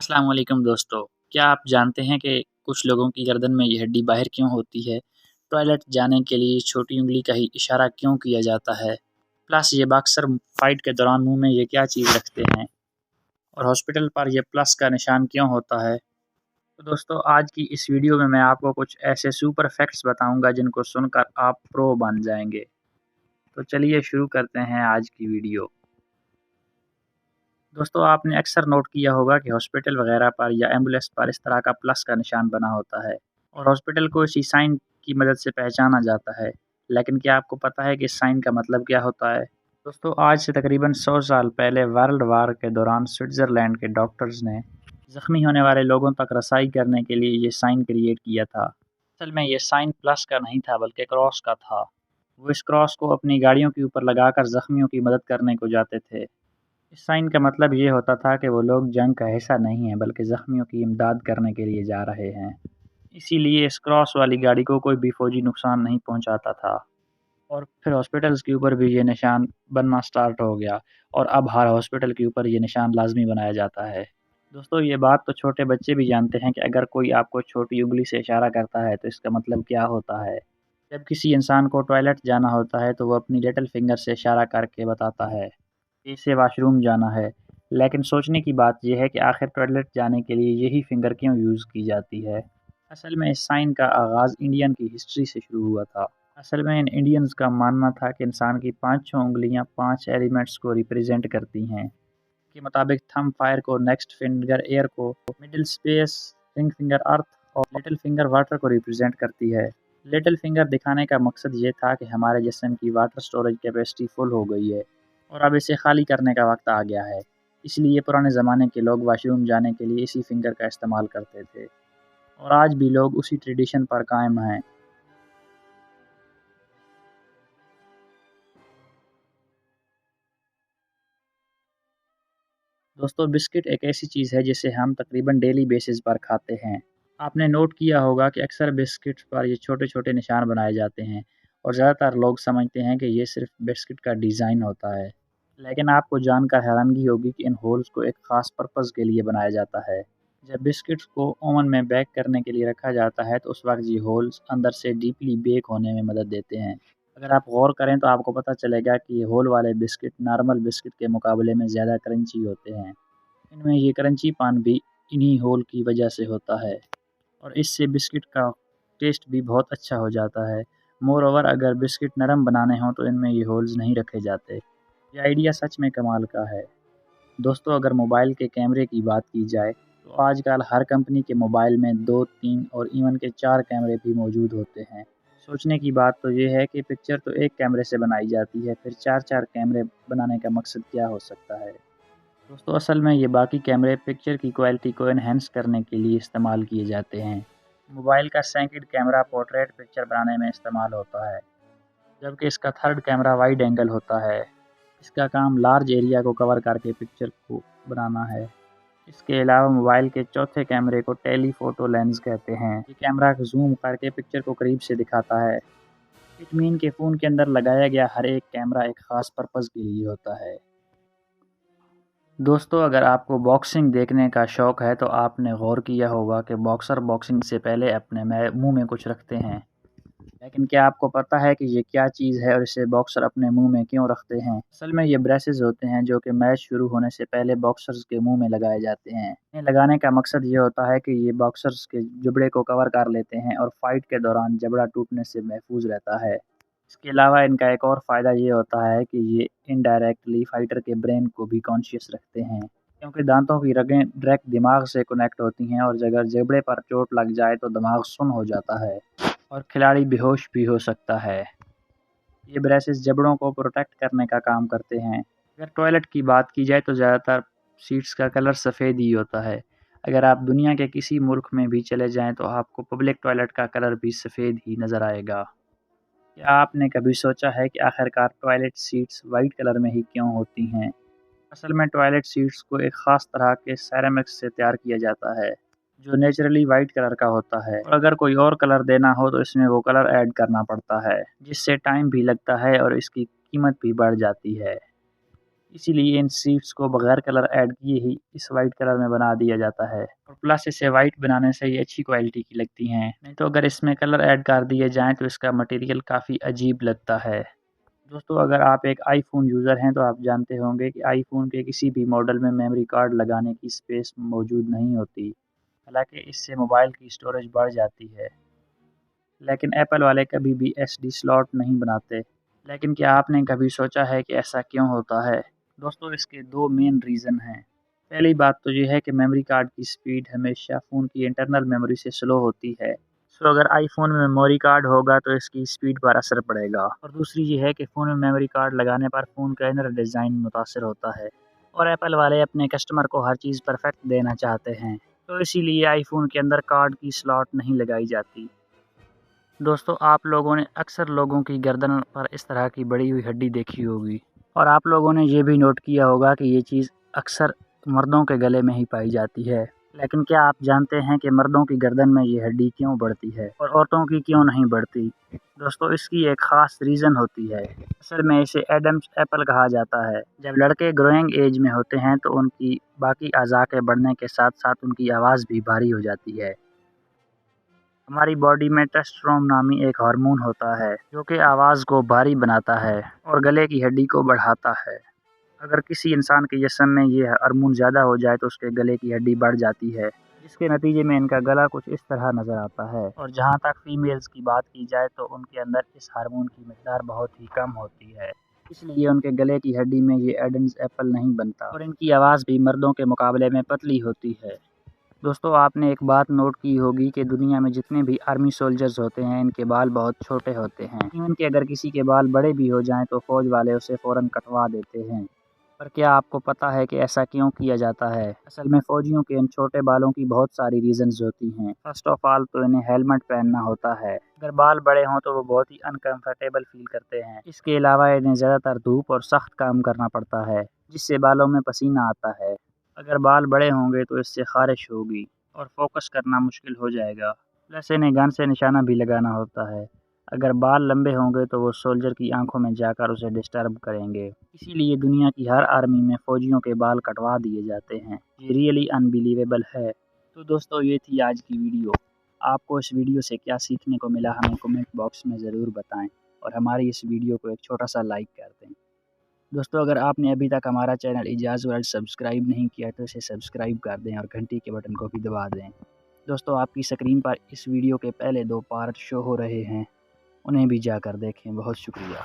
अस्सलाम वालेकुम दोस्तों, क्या आप जानते हैं कि कुछ लोगों की गर्दन में ये हड्डी बाहर क्यों होती है? टॉयलेट जाने के लिए छोटी उँगली का ही इशारा क्यों किया जाता है? प्लस ये बॉक्सर फ़ाइट के दौरान मुँह में ये क्या चीज़ रखते हैं? और हॉस्पिटल पर ये प्लस का निशान क्यों होता है? तो दोस्तों आज की इस वीडियो में मैं आपको कुछ ऐसे सुपर फैक्ट्स बताऊँगा जिनको सुनकर आप प्रो बन जाएँगे। तो चलिए शुरू करते हैं आज की वीडियो। दोस्तों आपने अक्सर नोट किया होगा कि हॉस्पिटल वगैरह पर या एम्बुलेंस पर इस तरह का प्लस का निशान बना होता है और हॉस्पिटल को इसी साइन की मदद से पहचाना जाता है। लेकिन क्या आपको पता है कि इस साइन का मतलब क्या होता है? दोस्तों आज से तकरीबन 100 साल पहले वर्ल्ड वार के दौरान स्विट्ज़रलैंड के डॉक्टर्स ने ज़ख्मी होने वाले लोगों तक रसाई करने के लिए ये साइन क्रिएट किया था। असल में ये साइन प्लस का नहीं था बल्कि क्रॉस का था। वो इस क्रॉस को अपनी गाड़ियों के ऊपर लगाकर ज़ख्मियों की मदद करने को जाते थे। इस साइन का मतलब ये होता था कि वो लोग जंग का हिस्सा नहीं हैं बल्कि ज़ख्मियों की इमदाद करने के लिए जा रहे हैं। इसीलिए इस क्रॉस वाली गाड़ी को कोई भी फ़ौजी नुकसान नहीं पहुंचाता था। और फिर हॉस्पिटल्स के ऊपर भी ये निशान बनना स्टार्ट हो गया और अब हर हॉस्पिटल के ऊपर ये निशान लाजमी बनाया जाता है। दोस्तों ये बात तो छोटे बच्चे भी जानते हैं कि अगर कोई आपको छोटी उंगली से इशारा करता है तो इसका मतलब क्या होता है। जब किसी इंसान को टॉयलेट जाना होता है तो वो अपनी लिटिल फिंगर से इशारा करके बताता है कि इसे वॉशरूम जाना है। लेकिन सोचने की बात यह है कि आखिर टॉयलेट जाने के लिए यही फिंगर क्यों यूज़ की जाती है। असल में इस साइन का आगाज़ इंडियन की हिस्ट्री से शुरू हुआ था। असल में इन इंडियंस का मानना था कि इंसान की 5 उंगलियां 5 एलिमेंट्स को रिप्रेजेंट करती हैं। के मुताबिक थंब फायर को, नेक्स्ट फिंगर एयर को, मिडिल स्पेस, रिंग फिंगर अर्थ और लिटिल फिंगर वाटर को रिप्रेजेंट करती है। लिटिल फिंगर दिखाने का मकसद ये था कि हमारे जिस्म की वाटर स्टोरेज कैपेसिटी फुल हो गई है और अब इसे खाली करने का वक्त आ गया है। इसलिए पुराने ज़माने के लोग वॉशरूम जाने के लिए इसी फिंगर का इस्तेमाल करते थे और आज भी लोग उसी ट्रेडिशन पर कायम हैं। दोस्तों बिस्किट एक ऐसी चीज़ है जिसे हम तकरीबन डेली बेसिस पर खाते हैं। आपने नोट किया होगा कि अक्सर बिस्किट्स पर ये छोटे छोटे निशान बनाए जाते हैं और ज़्यादातर लोग समझते हैं कि ये सिर्फ बिस्किट का डिज़ाइन होता है। लेकिन आपको जानकर हैरानगी होगी कि इन होल्स को एक ख़ास पर्पज़ के लिए बनाया जाता है। जब बिस्किट्स को ओवन में बेक करने के लिए रखा जाता है तो उस वक्त ये होल्स अंदर से डीपली बेक होने में मदद देते हैं। अगर आप गौर करें तो आपको पता चलेगा कि ये होल वाले बिस्किट नॉर्मल बिस्किट के मुकाबले में ज़्यादा क्रंची होते हैं। इनमें ये क्रंचीपन भी इन्हीं होल की वजह से होता है और इससे बिस्किट का टेस्ट भी बहुत अच्छा हो जाता है। मोर ओवर अगर बिस्किट नरम बनाने हों तो इनमें ये होल्स नहीं रखे जाते। ये आइडिया सच में कमाल का है। दोस्तों अगर मोबाइल के कैमरे की बात की जाए तो आजकल हर कंपनी के मोबाइल में 2, 3 और इवन के 4 कैमरे भी मौजूद होते हैं। सोचने की बात तो ये है कि पिक्चर तो एक कैमरे से बनाई जाती है, फिर 4-4 कैमरे बनाने का मकसद क्या हो सकता है? दोस्तों असल में ये बाकी कैमरे पिक्चर की क्वालिटी को एनहेंस करने के लिए इस्तेमाल किए जाते हैं। मोबाइल का सेकंड कैमरा पोर्ट्रेट पिक्चर बनाने में इस्तेमाल होता है, जबकि इसका थर्ड कैमरा वाइड एंगल होता है। इसका काम लार्ज एरिया को कवर करके पिक्चर को बनाना है। इसके अलावा मोबाइल के चौथे कैमरे को टेलीफोटो लेंस कहते हैं। ये कैमरा जूम करके पिक्चर को करीब से दिखाता है। इट मीन के फ़ोन के अंदर लगाया गया हर एक कैमरा एक ख़ास पर्पज़ के लिए होता है। दोस्तों अगर आपको बॉक्सिंग देखने का शौक़ है तो आपने गौर किया होगा कि बॉक्सर बॉक्सिंग से पहले अपने मुंह में कुछ रखते हैं। लेकिन क्या आपको पता है कि ये क्या चीज़ है और इसे बॉक्सर अपने मुंह में क्यों रखते हैं? असल में ये ब्रेसेस होते हैं जो कि मैच शुरू होने से पहले बॉक्सर्स के मुंह में लगाए जाते हैं। इन्हें लगाने का मकसद ये होता है कि ये बॉक्सर्स के जबड़े को कवर कर लेते हैं और फाइट के दौरान जबड़ा टूटने से महफूज रहता है। इसके अलावा इनका एक और फ़ायदा ये होता है कि ये इनडायरेक्टली फाइटर के ब्रेन को भी कॉन्शियस रखते हैं, क्योंकि दांतों की रगें डायरेक्ट दिमाग से कनेक्ट होती हैं और अगर जबड़े पर चोट लग जाए तो दिमाग सुन्न हो जाता है और खिलाड़ी बेहोश भी हो सकता है। ये ब्रेसेस जबड़ों को प्रोटेक्ट करने का काम करते हैं। अगर टॉयलेट की बात की जाए तो ज़्यादातर सीट्स का कलर सफ़ेद ही होता है। अगर आप दुनिया के किसी मुल्क में भी चले जाएं तो आपको पब्लिक टॉयलेट का कलर भी सफ़ेद ही नज़र आएगा। क्या आपने कभी सोचा है कि आखिरकार टॉयलेट सीट्स वाइट कलर में ही क्यों होती हैं? असल में टॉयलेट सीट्स को एक ख़ास तरह के सेरेमिक्स से तैयार किया जाता है, जो नेचुरली वाइट कलर का होता है और अगर कोई और कलर देना हो तो इसमें वो कलर ऐड करना पड़ता है, जिससे टाइम भी लगता है और इसकी कीमत भी बढ़ जाती है। اسی لیے ان سیٹس کو بغیر کلر ایڈ کیے ہی اس وائٹ کلر میں بنا دیا جاتا ہے، اور پلس اسے وائٹ بنانے سے یہ اچھی کوالٹی کی لگتی ہیں، نہیں تو اگر اس میں کلر ایڈ کر دیے جائیں تو اس کا مٹیریل کافی عجیب لگتا ہے۔ دوستو اگر آپ ایک آئی فون یوزر ہیں تو آپ جانتے ہوں گے کہ آئی فون کے کسی بھی ماڈل میں میموری کارڈ لگانے کی اسپیس موجود نہیں ہوتی، حالانکہ اس سے موبائل کی اسٹوریج بڑھ جاتی ہے، لیکن ایپل والے کبھی بھی ایس ڈی سلاٹ نہیں بناتے۔ لیکن کیا آپ نے کبھی سوچا ہے کہ ایسا کیوں ہوتا ہے؟ دوستو اس کے دو مین ریزن ہیں۔ پہلی بات تو یہ ہے کہ میموری کارڈ کی سپیڈ ہمیشہ فون کی انٹرنل میموری سے سلو ہوتی ہے، سو اگر آئی فون میں میموری کارڈ ہوگا تو اس کی سپیڈ پر اثر پڑے گا، اور دوسری یہ ہے کہ فون میں میموری کارڈ لگانے پر فون کا انر ڈیزائن متاثر ہوتا ہے، اور ایپل والے اپنے کسٹمر کو ہر چیز پرفیکٹ دینا چاہتے ہیں، تو اسی لیے آئی فون کے اندر کارڈ کی سلاٹ نہیں لگائی جاتی۔ دوستو آپ لوگوں نے اکثر لوگوں کی گردن پر اس طرح کی بڑی ہوئی ہڈی دیکھی ہوگی، اور آپ لوگوں نے یہ بھی نوٹ کیا ہوگا کہ یہ چیز اکثر مردوں کے گلے میں ہی پائی جاتی ہے، لیکن کیا آپ جانتے ہیں کہ مردوں کی گردن میں یہ ہڈی کیوں بڑھتی ہے اور عورتوں کی کیوں نہیں بڑھتی؟ دوستو اس کی ایک خاص ریزن ہوتی ہے، اصل میں اسے ایڈمز ایپل کہا جاتا ہے۔ جب لڑکے گروئنگ ایج میں ہوتے ہیں تو ان کی باقی اعضاء کے بڑھنے کے ساتھ ساتھ ان کی آواز بھی بھاری ہو جاتی ہے۔ ہماری باڈی میں ٹیسٹوسٹیرون نامی ایک ہارمون ہوتا ہے جو کہ آواز کو بھاری بناتا ہے اور گلے کی ہڈی کو بڑھاتا ہے۔ اگر کسی انسان کے جسم میں یہ ہارمون زیادہ ہو جائے تو اس کے گلے کی ہڈی بڑھ جاتی ہے، جس کے نتیجے میں ان کا گلا کچھ اس طرح نظر آتا ہے، اور جہاں تک فیمیلز کی بات کی جائے تو ان کے اندر اس ہارمون کی مقدار بہت ہی کم ہوتی ہے، اس لیے ان کے گلے کی ہڈی میں یہ ایڈمز ایپل نہیں بنتا، اور ان کی آواز بھی مردوں کے مقابلے میں پتلی ہوتی ہے۔ دوستو آپ نے ایک بات نوٹ کی ہوگی کہ دنیا میں جتنے بھی آرمی سولجرز ہوتے ہیں ان کے بال بہت چھوٹے ہوتے ہیں، ایون کہ اگر کسی کے بال بڑے بھی ہو جائیں تو فوج والے اسے فوراً کٹوا دیتے ہیں، پر کیا آپ کو پتہ ہے کہ ایسا کیوں کیا جاتا ہے؟ اصل میں فوجیوں کے ان چھوٹے بالوں کی بہت ساری ریزنز ہوتی ہیں۔ فرسٹ آف آل تو انہیں ہیلمٹ پہننا ہوتا ہے، اگر بال بڑے ہوں تو وہ بہت ہی انکمفرٹیبل فیل کرتے ہیں، اس کے علاوہ انہیں زیادہ تر دھوپ اور سخت کام کرنا پڑتا ہے جس سے بالوں میں پسینہ آتا ہے، اگر بال بڑے ہوں گے تو اس سے خارش ہوگی اور فوکس کرنا مشکل ہو جائے گا، پلس انہیں گن سے نشانہ بھی لگانا ہوتا ہے، اگر بال لمبے ہوں گے تو وہ سولجر کی آنکھوں میں جا کر اسے ڈسٹرب کریں گے، اسی لیے دنیا کی ہر آرمی میں فوجیوں کے بال کٹوا دیے جاتے ہیں، یہ ریئلی انبیلیویبل ہے۔ تو دوستو یہ تھی آج کی ویڈیو، آپ کو اس ویڈیو سے کیا سیکھنے کو ملا ہمیں کمنٹ باکس میں ضرور بتائیں، اور ہماری اس ویڈیو کو ایک چھوٹا سا لائک کر دیں۔ دوستو اگر آپ نے ابھی تک ہمارا چینل اعجاز ورلڈ سبسکرائب نہیں کیا تو اسے سبسکرائب کر دیں اور گھنٹی کے بٹن کو بھی دبا دیں۔ دوستو آپ کی سکرین پر اس ویڈیو کے پہلے 2 پارٹ شو ہو رہے ہیں، انہیں بھی جا کر دیکھیں۔ بہت شکریہ۔